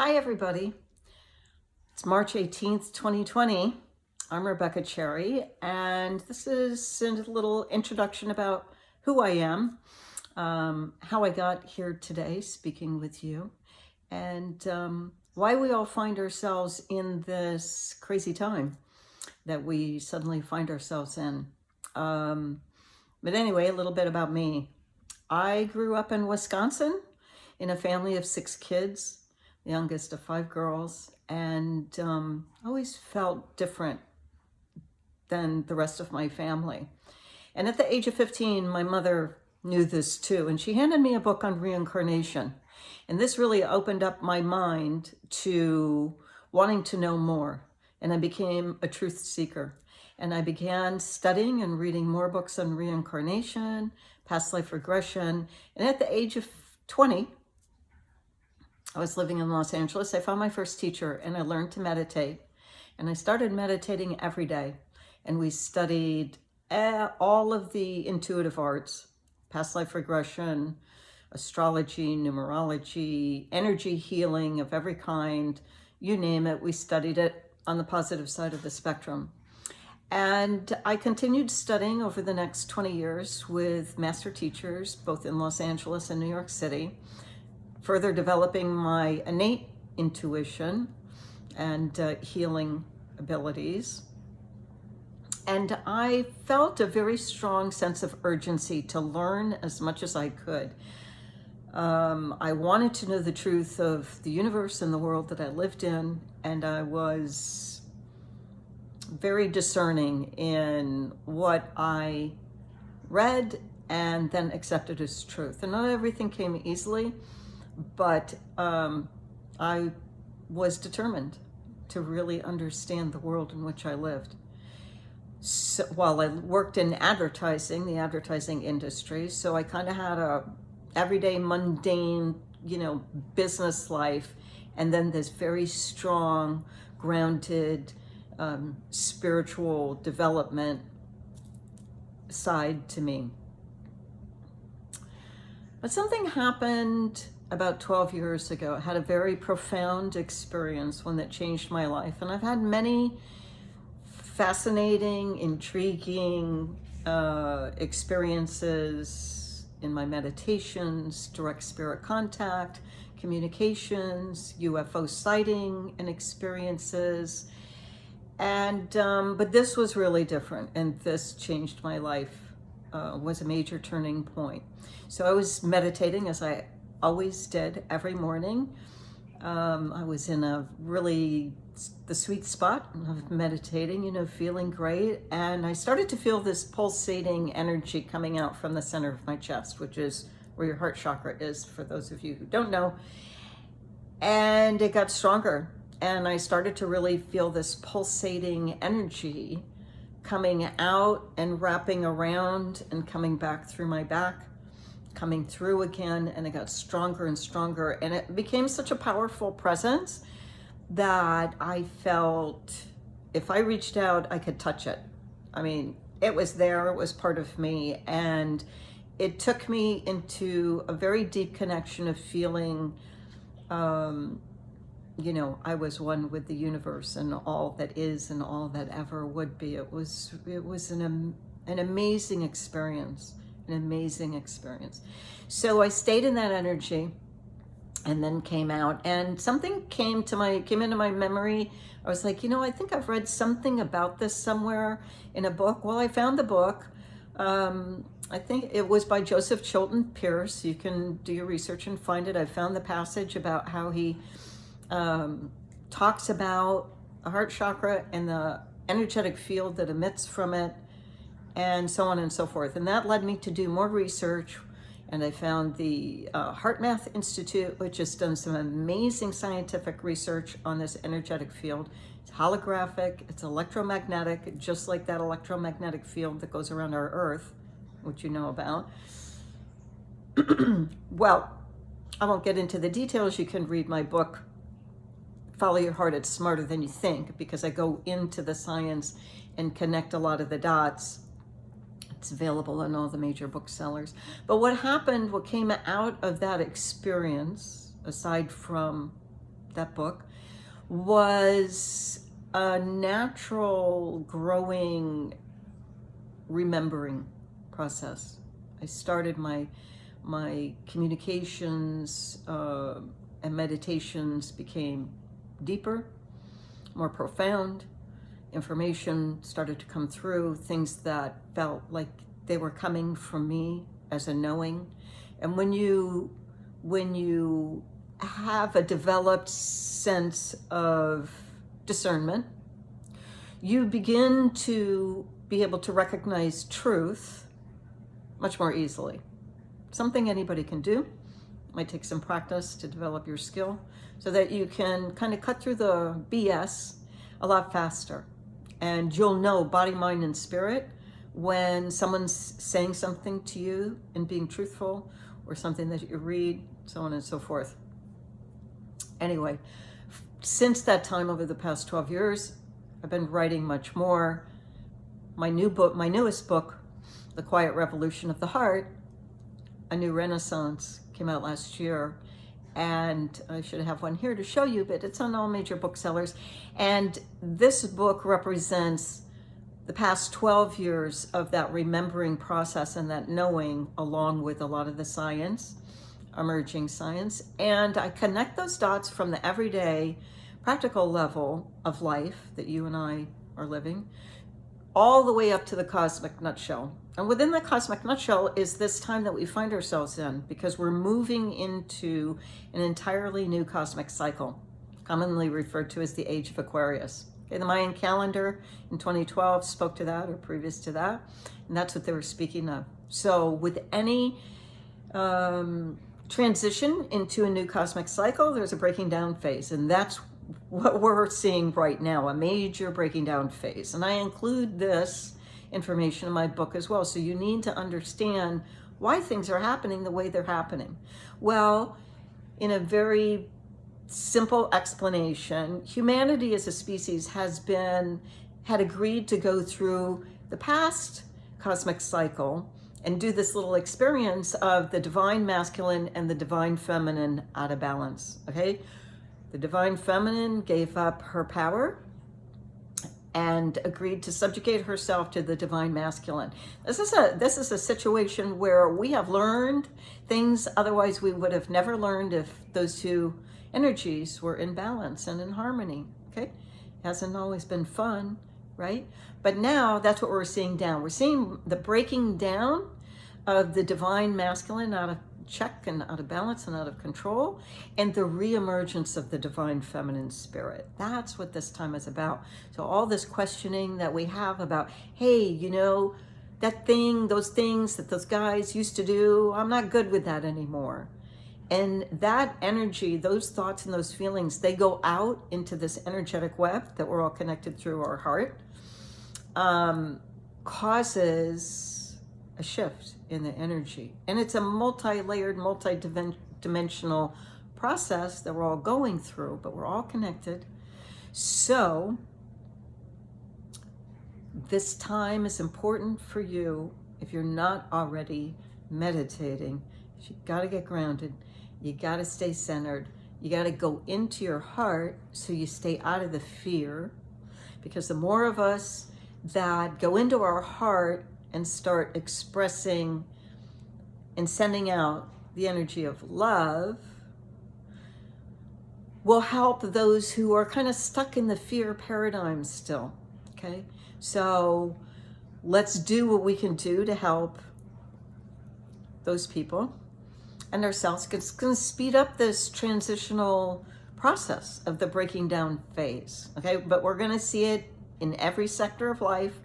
Hi, everybody. It's March 18th, 2020. I'm Rebecca Cherry, and this is a little introduction about who I am, how I got here today speaking with you, and why we all find ourselves in this crazy time that we suddenly find ourselves in. But anyway, a little bit about me. I grew up in Wisconsin in a family of 6 kids, the youngest of 5 girls, and always felt different than the rest of my family. And at the age of 15, my mother knew this too, and she handed me a book on reincarnation. And this really opened up my mind to wanting to know more. And I became a truth seeker. And I began studying and reading more books on reincarnation, past life regression. And at the age of 20, I was living in Los Angeles. I found my first teacher and I learned to meditate. And I started meditating every day. And we studied all of the intuitive arts, past life regression, astrology, numerology, energy healing of every kind, you name it. We studied it on the positive side of the spectrum. And I continued studying over the next 20 years with master teachers, both in Los Angeles and New York City, further developing my innate intuition and healing abilities. And I felt a very strong sense of urgency to learn as much as I could. I wanted to know the truth of the universe and the world that I lived in, and I was very discerning in what I read and then accepted as truth. And not everything came easily, but I was determined to really understand the world in which I lived. So, while I worked in advertising, the advertising industry, so I kind of had a everyday mundane, business life, and then this very strong, grounded, spiritual development side to me. But something happened about 12 years ago. I had a very profound experience, one that changed my life. And I've had many fascinating, intriguing experiences in my meditations, direct spirit contact, communications, UFO sighting and experiences. And but this was really different, and this changed my life, was a major turning point. So I was meditating, as I always did, every morning. I was in the sweet spot of meditating, feeling great. And I started to feel this pulsating energy coming out from the center of my chest, which is where your heart chakra is, for those of you who don't know. And it got stronger. And I started to really feel this pulsating energy coming out and wrapping around and coming back through my back, coming through again, and it got stronger and stronger. And it became such a powerful presence that I felt if I reached out, I could touch it. I mean, it was there, it was part of me, and it took me into a very deep connection of feeling, I was one with the universe and all that is and all that ever would be. It was an amazing experience, So I stayed in that energy, and then came out, and something came into my memory. I was like, I think I've read something about this somewhere in a book. Well, I found the book. I think it was by Joseph Chilton Pierce. You can do your research and find it. I found the passage about how he talks about the heart chakra and the energetic field that emits from it, and so on and so forth. And that led me to do more research. And I found the Heart Math Institute, which has done some amazing scientific research on this energetic field. It's holographic, it's electromagnetic, just like that electromagnetic field that goes around our Earth, which you know about. Well, I won't get into the details. You can read my book, Follow Your Heart, It's Smarter Than You Think, because I go into the science and connect a lot of the dots. It's available on all the major booksellers. But what came out of that experience, aside from that book, was a natural growing remembering process. I started my communications and meditations became deeper, more profound. Information started to come through, things that felt like they were coming from me as a knowing. And when you have a developed sense of discernment, you begin to be able to recognize truth much more easily. Something anybody can do. It might take some practice to develop your skill so that you can kind of cut through the BS a lot faster. And you'll know body, mind, and spirit when someone's saying something to you and being truthful, or something that you read, so on and so forth. Anyway, since that time, over the past 12 years, I've been writing much more. My newest book, The Quiet Revolution of the Heart, A New Renaissance, came out last year. And I should have one here to show you, but it's on all major booksellers. And this book represents the past 12 years of that remembering process and that knowing, along with a lot of the science, emerging science. And I connect those dots from the everyday practical level of life that you and I are living, all the way up to the cosmic nutshell. And within the cosmic nutshell is this time that we find ourselves in, because we're moving into an entirely new cosmic cycle, commonly referred to as the Age of Aquarius. Okay, the Mayan calendar in 2012 spoke to that, or previous to that, and that's what they were speaking of. So with any transition into a new cosmic cycle, there's a breaking down phase, and that's what we're seeing right now, a major breaking down phase. And I include this information in my book as well. So you need to understand why things are happening the way they're happening. Well, in a very simple explanation, humanity as a species had agreed to go through the past cosmic cycle and do this little experience of the divine masculine and the divine feminine out of balance. Okay? The divine feminine gave up her power and agreed to subjugate herself to the divine masculine. This is a situation where we have learned things otherwise we would have never learned if those two energies were in balance and in harmony. Okay? Hasn't always been fun, right? But now that's what we're seeing down. We're seeing the breaking down of the divine masculine out of check and out of balance and out of control, and the reemergence of the divine feminine spirit. That's what this time is about. So all this questioning that we have about, hey, you know, that thing, those things that those guys used to do, I'm not good with that anymore. And that energy, those thoughts and those feelings, they go out into this energetic web that we're all connected through our heart, causes a shift in the energy. And it's a multi-layered, multi-dimensional process that we're all going through, but we're all connected. So this time is important for you. If you're not already meditating, you got to get grounded. You got to stay centered. You got to go into your heart so you stay out of the fear. Because the more of us that go into our heart and start expressing and sending out the energy of love, will help those who are kind of stuck in the fear paradigm still. Okay? So let's do what we can do to help those people and ourselves. It's going to speed up this transitional process of the breaking down phase. Okay? But we're going to see it in every sector of life.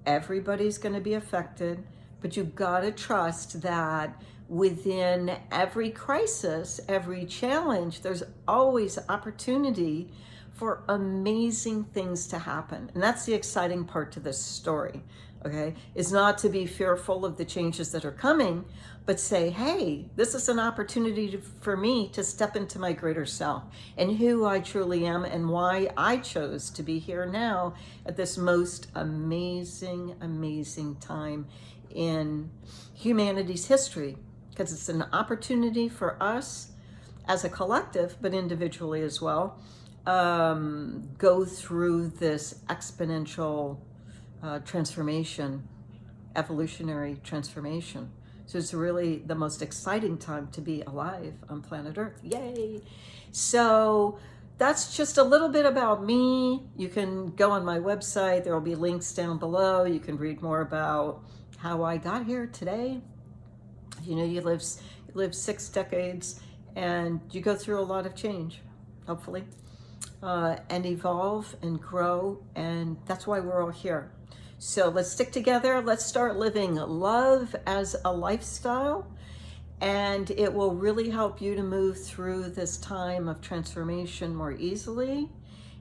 Everybody's going to be affected, but you've got to trust that within every crisis, every challenge, there's always opportunity for amazing things to happen. And that's the exciting part to this story, okay? Is not to be fearful of the changes that are coming, but say, hey, this is an opportunity for me to step into my greater self and who I truly am and why I chose to be here now at this most amazing, amazing time in humanity's history. Because it's an opportunity for us as a collective, but individually as well, go through this exponential transformation, evolutionary transformation. So it's really the most exciting time to be alive on planet Earth. Yay! So that's just a little bit about me. You can go on my website. There will be links down below. You can read more about how I got here today. You know, you live 6 decades and you go through a lot of change, hopefully, and evolve and grow. And that's why we're all here. So let's stick together. Let's start living love as a lifestyle. And it will really help you to move through this time of transformation more easily.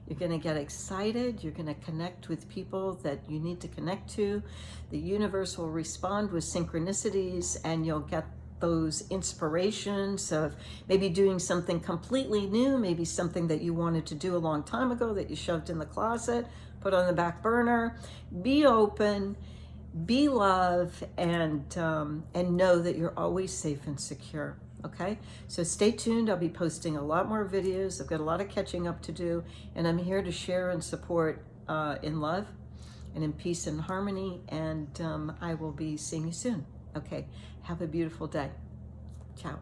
You're going to get excited. You're going to connect with people that you need to connect to. The universe will respond with synchronicities, and you'll get those inspirations of maybe doing something completely new, maybe something that you wanted to do a long time ago that you shoved in the closet, put on the back burner. Be open. Be love, and know that you're always safe and secure. Okay, so stay tuned. I'll be posting a lot more videos. I've got a lot of catching up to do, and I'm here to share and support in love and in peace and harmony. And I will be seeing you soon. Okay, have a beautiful day. Ciao.